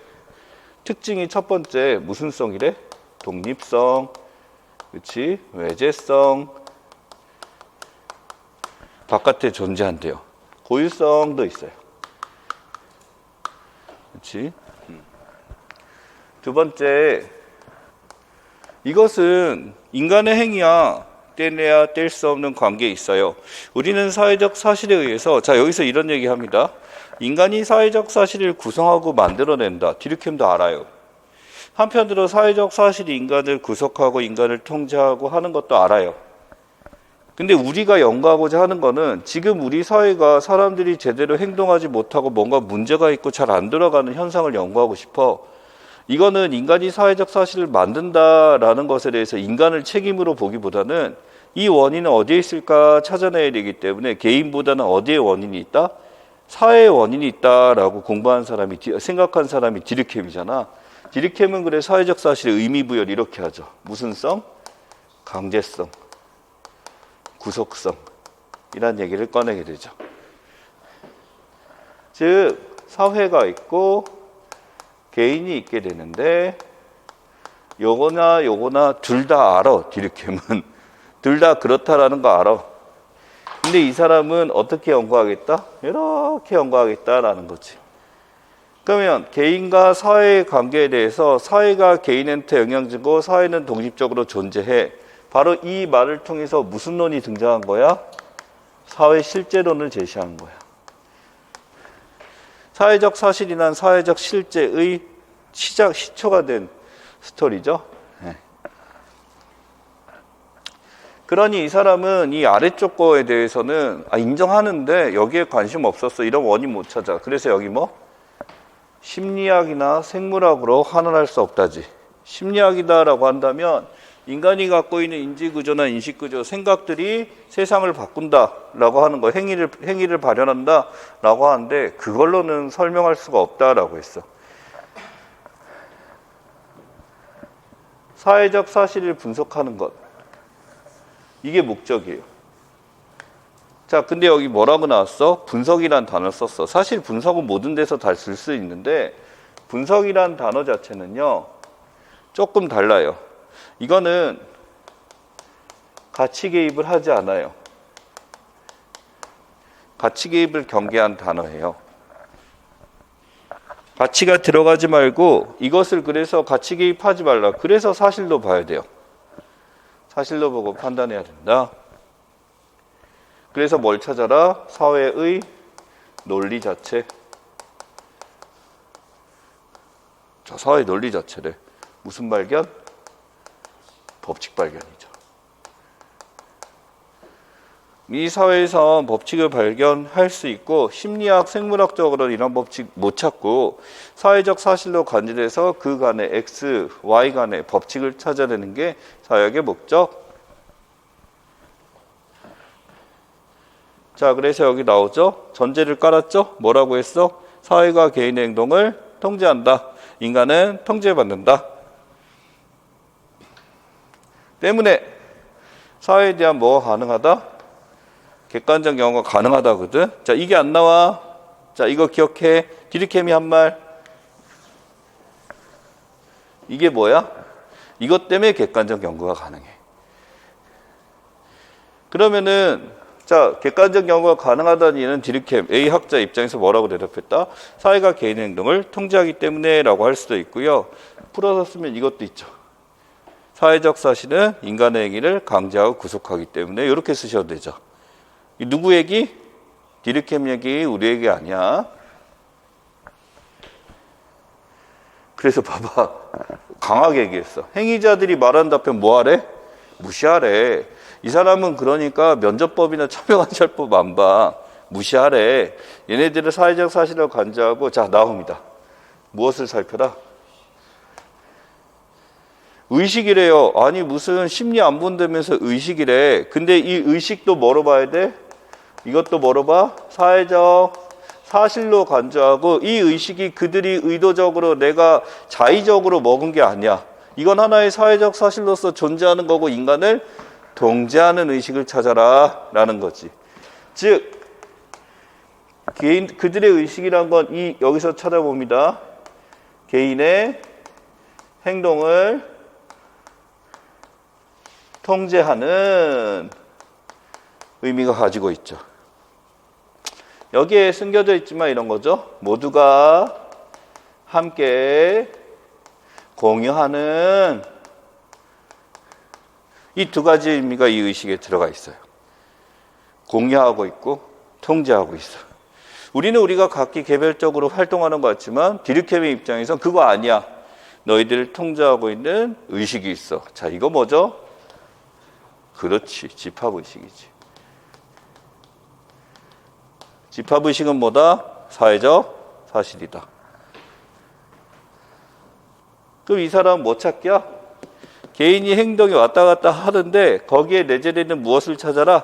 [SPEAKER 1] 특징이 첫 번째 무슨 성이래? 독립성, 그렇지? 외재성, 바깥에 존재한대요. 고유성도 있어요. 그렇지? 두 번째, 이것은 인간의 행위야 떼내야 뗄 수 없는 관계에 있어요. 우리는 사회적 사실에 의해서, 자 여기서 이런 얘기합니다. 인간이 사회적 사실을 구성하고 만들어낸다. 디르켐도 알아요. 한편으로 사회적 사실이 인간을 구속하고 인간을 통제하고 하는 것도 알아요. 근데 우리가 연구하고자 하는 거는 지금 우리 사회가 사람들이 제대로 행동하지 못하고 뭔가 문제가 있고 잘 안 돌아가는 현상을 연구하고 싶어. 이거는 인간이 사회적 사실을 만든다라는 것에 대해서 인간을 책임으로 보기보다는 이 원인은 어디에 있을까 찾아내야 되기 때문에 개인보다는 어디에 원인이 있다? 사회에 원인이 있다라고 공부한 사람이, 생각한 사람이 디르켐이잖아. 디르켐은 그래 사회적 사실의 의미부여를 이렇게 하죠. 무슨 성? 강제성, 구속성 이란 얘기를 꺼내게 되죠. 즉 사회가 있고 개인이 있게 되는데 요거나 둘 다 알아. 디르켐은 둘 다 그렇다라는 거 알아. 근데 이 사람은 어떻게 연구하겠다? 이렇게 연구하겠다라는 거지. 그러면 개인과 사회의 관계에 대해서 사회가 개인한테 영향 주고 사회는 독립적으로 존재해. 바로 이 말을 통해서 무슨論이 등장한 거야? 사회 실제론을 제시한 거야. 사회적 사실이란 사회적 실제의 시초가 된 스토리죠. 네. 그러니 이 사람은 이 아래쪽 거에 대해서는 인정하는데 여기에 관심 없었어. 이런 원인 못 찾아. 그래서 여기 뭐? 심리학이나 생물학으로 환원할 수 없다지. 심리학이다라고 한다면 인간이 갖고 있는 인지구조나 인식구조, 생각들이 세상을 바꾼다라고 하는 거, 행위를 발현한다라고 하는데 그걸로는 설명할 수가 없다라고 했어. 사회적 사실을 분석하는 것. 이게 목적이에요. 자, 근데 여기 뭐라고 나왔어? 분석이란 단어를 썼어. 사실 분석은 모든 데서 다 쓸 수 있는데 분석이란 단어 자체는요 조금 달라요. 이거는 가치 개입을 하지 않아요. 가치 개입을 경계한 단어예요. 가치가 들어가지 말고 이것을 그래서 가치 개입하지 말라. 그래서 사실로 봐야 돼요. 사실로 보고 판단해야 된다. 그래서 뭘 찾아라? 사회의 논리 자체. 자, 사회 논리 자체래. 무슨 발견? 법칙 발견이죠. 이 사회에서 법칙을 발견할 수 있고 심리학, 생물학적으로는 이런 법칙 못 찾고 사회적 사실로 관계돼서 그 간의 X, Y 간의 법칙을 찾아내는 게 사회학의 목적. 자, 그래서 여기 나오죠. 전제를 깔았죠. 뭐라고 했어? 사회가 개인의 행동을 통제한다. 인간은 통제받는다. 때문에 사회에 대한 뭐가 가능하다? 객관적 영어가 가능하다거든. 자, 이게 안 나와. 자, 이거 기억해. 디르켐이 한 말. 이게 뭐야? 이것 때문에 객관적 연구가 가능해. 그러면은 자, 객관적 연구가 가능하다는 이유는 디르켐 A 학자 입장에서 뭐라고 대답했다? 사회가 개인의 행동을 통제하기 때문에 라고 할 수도 있고요. 풀어서 쓰면 이것도 있죠. 사회적 사실은 인간의 행위를 강제하고 구속하기 때문에 이렇게 쓰셔도 되죠. 이 누구 얘기? 디르켐 얘기, 우리 얘기 아니야. 그래서 봐봐. 강하게 얘기했어. 행위자들이 말하는 답변 뭐하래? 무시하래. 이 사람은 그러니까 면접법이나 참여관찰법 안 봐. 무시하래. 얘네들은 사회적 사실을 관제하고 자, 나옵니다. 무엇을 살펴라? 의식이래요. 아니 무슨 심리 안 본다면서 의식이래. 근데 이 의식도 뭐로 봐야 돼? 이것도 뭐로 봐? 사회적 사실로 간주하고 이 의식이 그들이 의도적으로 내가 자의적으로 먹은 게 아니야. 이건 하나의 사회적 사실로서 존재하는 거고 인간을 통제하는 의식을 찾아라 라는 거지. 즉 그들의 의식이란 건 여기서 찾아봅니다. 개인의 행동을 통제하는 의미가 가지고 있죠. 여기에 숨겨져 있지만 이런 거죠. 모두가 함께 공유하는 이 두 가지 의미가 이 의식에 들어가 있어요. 공유하고 있고 통제하고 있어. 우리는 우리가 각기 개별적으로 활동하는 것 같지만 디르켐의 입장에선 그거 아니야. 너희들을 통제하고 있는 의식이 있어. 자, 이거 뭐죠? 그렇지. 집합의식이지. 집합의식은 뭐다? 사회적 사실이다. 그럼 이 사람은 뭐 찾기야? 개인이 행동이 왔다 갔다 하는데 거기에 내재되어 있는 무엇을 찾아라?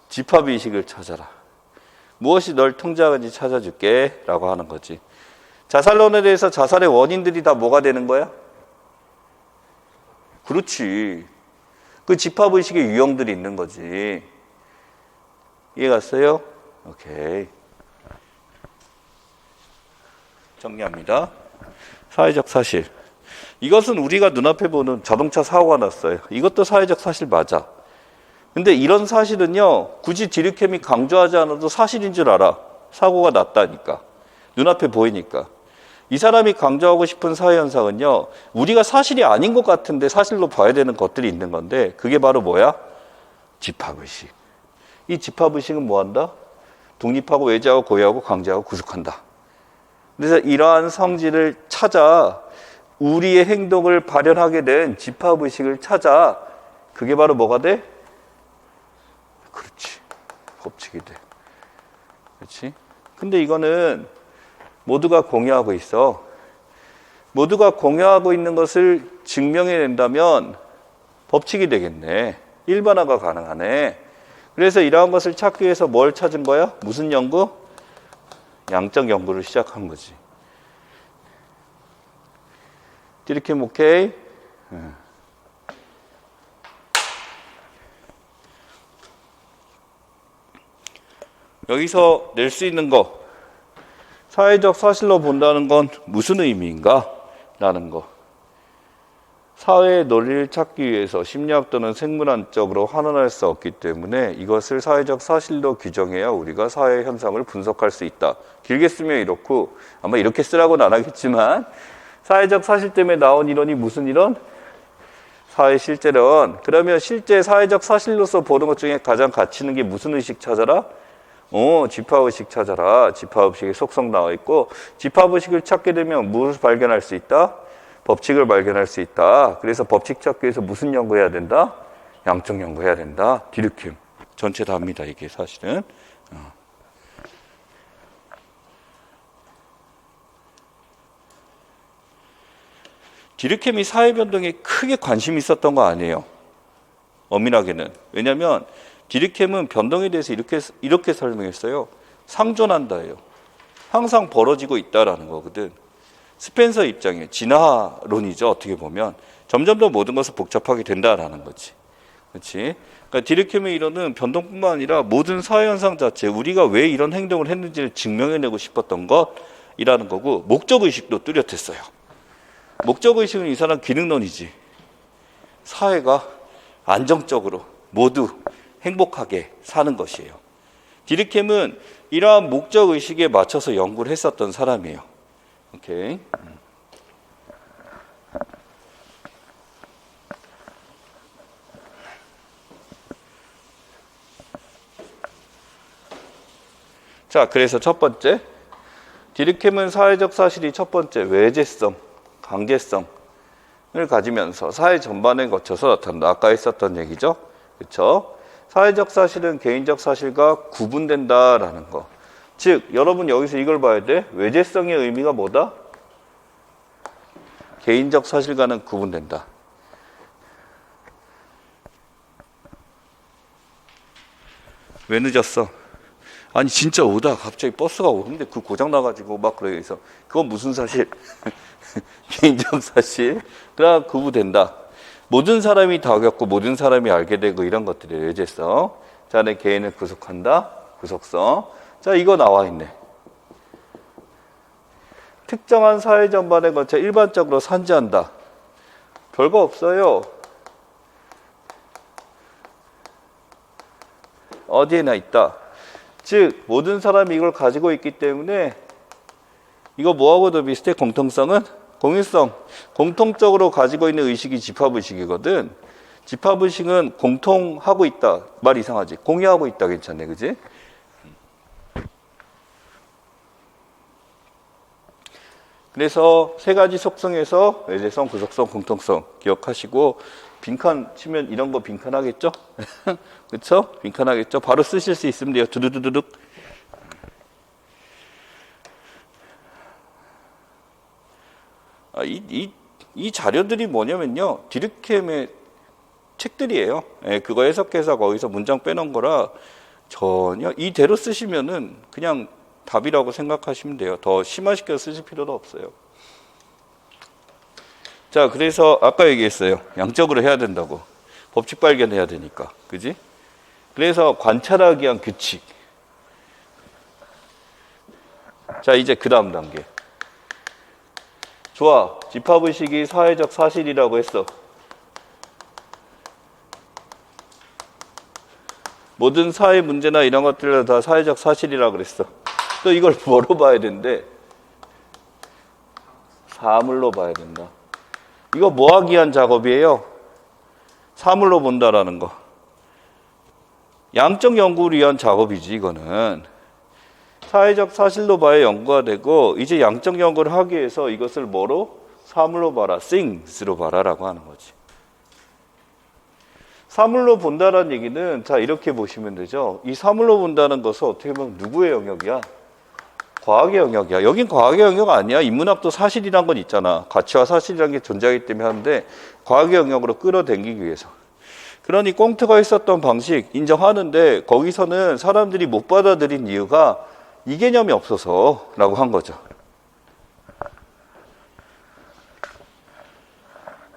[SPEAKER 1] 집합의식을 찾아라. 무엇이 널 통제하는지 찾아줄게 라고 하는 거지. 자살론에 대해서 자살의 원인들이 다 뭐가 되는 거야? 그렇지. 그 집합의식의 유형들이 있는 거지. 이해 갔어요? 오케이. 정리합니다. 사회적 사실. 이것은 우리가 눈앞에 보는 자동차 사고가 났어요. 이것도 사회적 사실 맞아. 근데 이런 사실은요, 굳이 디르켐이 강조하지 않아도 사실인 줄 알아. 사고가 났다니까. 눈앞에 보이니까. 이 사람이 강조하고 싶은 사회현상은요, 우리가 사실이 아닌 것 같은데 사실로 봐야 되는 것들이 있는 건데, 그게 바로 뭐야? 집합의식. 이 집합의식은 뭐 한다? 독립하고 외제하고 고유하고 강제하고 구속한다. 그래서 이러한 성질을 찾아 우리의 행동을 발현하게 된 집합의식을 찾아 그게 바로 뭐가 돼? 그렇지. 법칙이 돼. 그렇지? 근데 이거는 모두가 공유하고 있어. 모두가 공유하고 있는 것을 증명해낸다면 법칙이 되겠네. 일반화가 가능하네. 그래서 이러한 것을 찾기 위해서 뭘 찾은 거야? 무슨 연구? 양적 연구를 시작한 거지. 디르켐 오케이? 여기서 낼 수 있는 거, 사회적 사실로 본다는 건 무슨 의미인가? 라는 거. 사회의 논리를 찾기 위해서 심리학 또는 생물학적으로 환원할 수 없기 때문에 이것을 사회적 사실로 규정해야 우리가 사회 현상을 분석할 수 있다. 길게 쓰면 이렇고, 아마 이렇게 쓰라고는 안 하겠지만, 사회적 사실 때문에 나온 이론이 무슨 이론? 사회 실제론. 그러면 실제 사회적 사실로서 보는 것 중에 가장 가치 있는 게 무슨 의식 찾아라? 집합의식 찾아라. 집합의식의 속성 나와 있고, 집합의식을 찾게 되면 무엇을 발견할 수 있다? 법칙을 발견할 수 있다. 그래서 법칙 찾기 위해서 무슨 연구해야 된다? 양적 연구해야 된다. 디르켐. 전체 다 합니다, 이게 사실은. 디르켐이 사회변동에 크게 관심이 있었던 거 아니에요. 엄밀하게는. 왜냐하면 디르켐은 변동에 대해서 이렇게 설명했어요. 상존한다예요. 항상 벌어지고 있다라는 거거든. 스펜서 입장에 진화론이죠. 어떻게 보면 점점 더 모든 것을 복잡하게 된다라는 거지. 그렇지? 그러니까 디르켐의 이론은 변동뿐만 아니라 모든 사회 현상 자체, 우리가 왜 이런 행동을 했는지를 증명해내고 싶었던 것이라는 거고, 목적 의식도 뚜렷했어요. 목적 의식은 이 사람 기능론이지. 사회가 안정적으로 모두 행복하게 사는 것이에요. 디르켐은 이러한 목적 의식에 맞춰서 연구를 했었던 사람이에요. 오케이. 자, 그래서 첫 번째, 디르켐은 사회적 사실이 첫 번째 외제성, 강제성을 가지면서 사회 전반에 거쳐서 나타난다. 아까 했었던 얘기죠. 그렇죠? 사회적 사실은 개인적 사실과 구분된다라는 거. 즉, 여러분 여기서 이걸 봐야 돼. 외제성의 의미가 뭐다? 개인적 사실과는 구분된다. 왜 늦었어? 아니 진짜 오다 갑자기 버스가 오는데 그 고장 나가지고 막 그래서 그건 무슨 사실? 개인적 사실. 그러나 구분된다. 모든 사람이 다 겪고 모든 사람이 알게 되고 이런 것들이 외제성. 자, 내 개인을 구속한다. 구속성. 자, 이거 나와 있네. 특정한 사회 전반에 거쳐 일반적으로 산지한다. 별거 없어요. 어디에나 있다. 즉 모든 사람이 이걸 가지고 있기 때문에 이거 뭐하고도 비슷해? 공통성은? 공유성. 공통적으로 가지고 있는 의식이 집합의식이거든. 집합의식은 공통하고 있다. 말 이상하지? 공유하고 있다. 괜찮네. 그지? 그래서 세 가지 속성에서 외제성, 구속성, 공통성 기억하시고 빈칸 치면 이런 거 빈칸하겠죠? 그렇죠? 빈칸하겠죠? 바로 쓰실 수 있으면 돼요. 두두두둑. 이 자료들이 뭐냐면요. 디르켐의 책들이에요. 예, 그거 해석해서 거기서 문장 빼놓은 거라 전혀 이대로 쓰시면은 그냥 답이라고 생각하시면 돼요. 더 심화시켜 쓰실 필요도 없어요. 자, 그래서 아까 얘기했어요. 양적으로 해야 된다고. 법칙 발견해야 되니까. 그지? 그래서 관찰하기 위한 규칙. 자, 이제 그 다음 단계. 좋아. 집합의식이 사회적 사실이라고 했어. 모든 사회 문제나 이런 것들은 다 사회적 사실이라 그랬어. 또 이걸 뭐로 봐야 된대? 사물로 봐야 된다. 이거 뭐 하기 위한 작업이에요? 사물로 본다라는 거. 양적 연구를 위한 작업이지, 이거는. 사회적 사실로 봐야 연구가 되고, 이제 양적 연구를 하기 위해서 이것을 뭐로? 사물로 봐라, things로 봐라라고 하는 거지. 사물로 본다라는 얘기는, 자, 이렇게 보시면 되죠. 이 사물로 본다는 것은 어떻게 보면 누구의 영역이야? 과학의 영역이야. 여긴 과학의 영역 아니야. 인문학도 사실이란 건 있잖아. 가치와 사실이란 게 존재하기 때문에 하는데, 과학의 영역으로 끌어당기기 위해서. 그러니 꽁트가 있었던 방식 인정하는데, 거기서는 사람들이 못 받아들인 이유가 이 개념이 없어서 라고 한 거죠.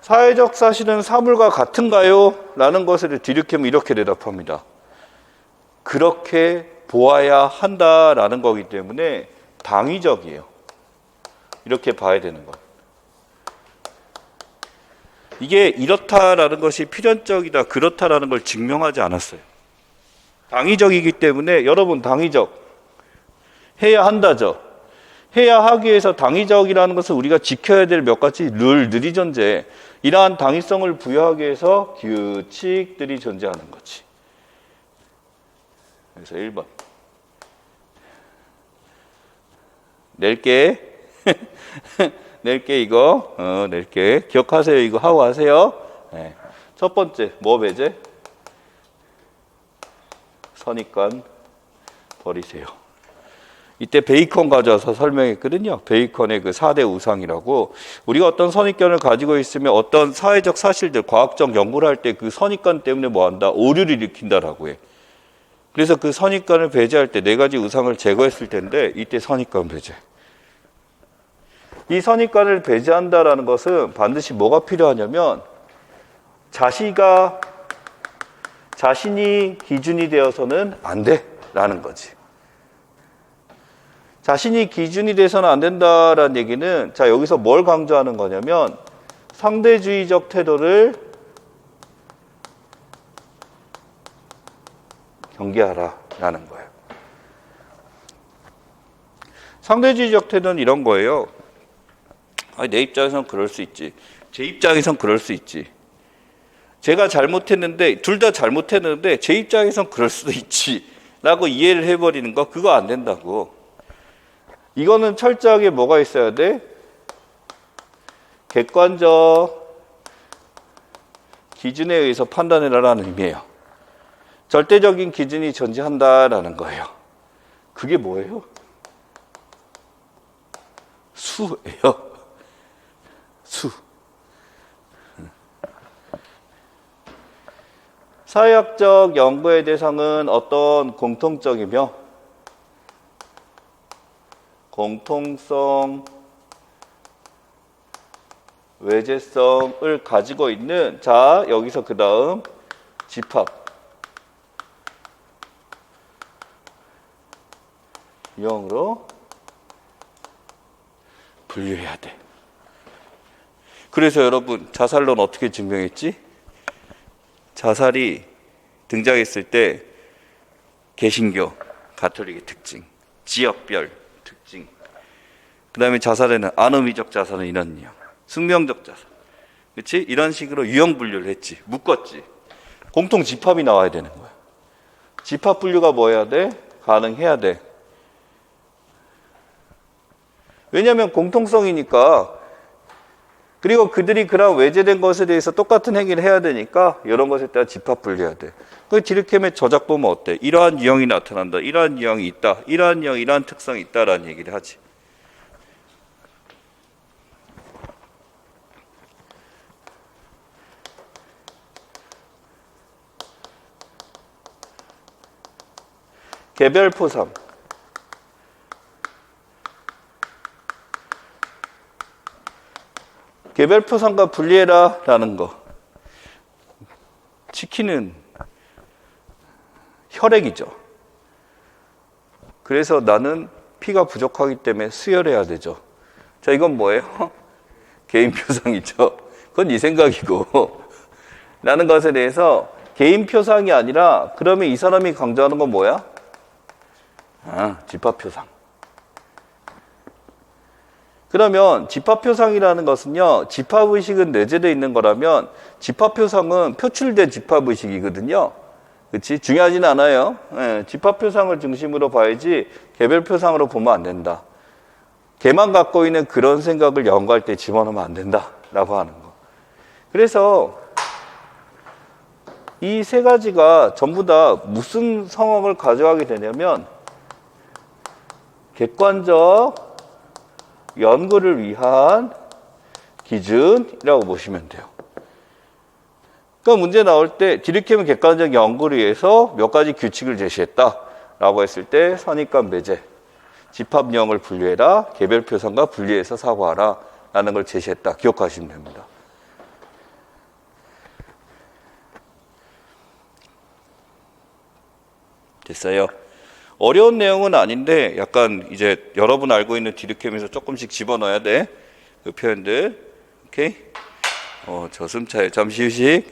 [SPEAKER 1] 사회적 사실은 사물과 같은가요? 라는 것을 뒤늦게면 이렇게 대답합니다. 그렇게 보아야 한다라는 거기 때문에 당위적이에요. 이렇게 봐야 되는 것. 이게 이렇다라는 것이 필연적이다, 그렇다라는 걸 증명하지 않았어요. 당위적이기 때문에 여러분 당위적 해야 한다죠. 해야 하기 위해서 당위적이라는 것은 우리가 지켜야 될 몇 가지 룰들이 존재해. 이러한 당위성을 부여하기 위해서 규칙들이 존재하는 거지. 그래서 1번 낼게 낼게 이거 낼게 기억하세요. 이거 하고 하세요. 네. 첫 번째 뭐 배제? 선입관 버리세요. 이때 베이컨 가져와서 설명했거든요. 베이컨의 그 4대 우상이라고. 우리가 어떤 선입견을 가지고 있으면 어떤 사회적 사실들, 과학적 연구를 할 때 그 선입견 때문에 뭐 한다? 오류를 일으킨다라고 해. 그래서 그 선입견을 배제할 때 4가지 우상을 제거했을 텐데 이때 선입견 배제. 이 선입견을 배제한다라는 것은 반드시 뭐가 필요하냐면 자신이 기준이 되어서는 안 돼라는 거지. 자신이 기준이 돼서는 안 된다라는 얘기는, 자, 여기서 뭘 강조하는 거냐면 상대주의적 태도를 경계하라라는 거예요. 상대주의적 태도는 이런 거예요. 아니, 내 입장에선 그럴 수 있지. 제 입장에선 그럴 수 있지. 제가 잘못했는데, 둘 다 잘못했는데 제 입장에선 그럴 수도 있지 라고 이해를 해버리는 거, 그거 안 된다고. 이거는 철저하게 뭐가 있어야 돼? 객관적 기준에 의해서 판단해라라는 의미예요. 절대적인 기준이 존재한다라는 거예요. 그게 뭐예요? 수예요. 수. 사회학적 연구의 대상은 어떤 공통적이며 공통성, 외제성을 가지고 있는, 자, 여기서 그 다음 집합 유형으로 분류해야 돼. 그래서 여러분 자살론 어떻게 증명했지? 자살이 등장했을 때 개신교, 가톨릭의 특징, 지역별 특징, 그 다음에 자살에는 아노미적 자살은 이런 유형, 숙명적 자살, 그렇지? 이런 식으로 유형 분류를 했지, 묶었지. 공통 집합이 나와야 되는 거야. 집합 분류가 뭐 해야 돼? 가능해야 돼. 왜냐하면 공통성이니까. 그리고 그들이 그런 외제된 것에 대해서 똑같은 행위를 해야 되니까 이런 것에 따라 집합 분류해야 돼. 그 디르켐의 저작 보면 어때? 이러한 유형이 나타난다. 이러한 유형이 있다. 이러한 유형, 이러한 특성이 있다라는 얘기를 하지. 개별포상. 개별포상과 분리해라 라는 거. 치킨은 혈액이죠. 그래서 나는 피가 부족하기 때문에 수혈해야 되죠. 자, 이건 뭐예요? 개인 표상이죠. 그건 네 생각이고 라는 것에 대해서 개인 표상이 아니라 그러면 이 사람이 강조하는 건 뭐야? 집합 표상. 그러면 집합 표상이라는 것은요, 집합 의식은 내재되어 있는 거라면 집합 표상은 표출된 집합 의식이거든요. 그렇지? 중요하진 않아요. 예, 집합 표상을 중심으로 봐야지 개별 표상으로 보면 안 된다. 걔만 갖고 있는 그런 생각을 연구할 때 집어넣으면 안 된다라고 하는 거. 그래서 이 세 가지가 전부 다 무슨 성격을 가져가게 되냐면 객관적 연구를 위한 기준이라고 보시면 돼요. 그러니까 문제 나올 때 디르켐은 객관적 연구를 위해서 몇 가지 규칙을 제시했다라고 했을 때 선입관 배제, 집합령을 분류해라, 개별 표상과 분리해서 사고하라 라는 걸 제시했다. 기억하시면 됩니다. 됐어요. 어려운 내용은 아닌데 약간 이제 여러분 알고 있는 디르켐에서 조금씩 집어넣어야 돼. 그 표현들. 오케이? 저승차에 잠시 휴식.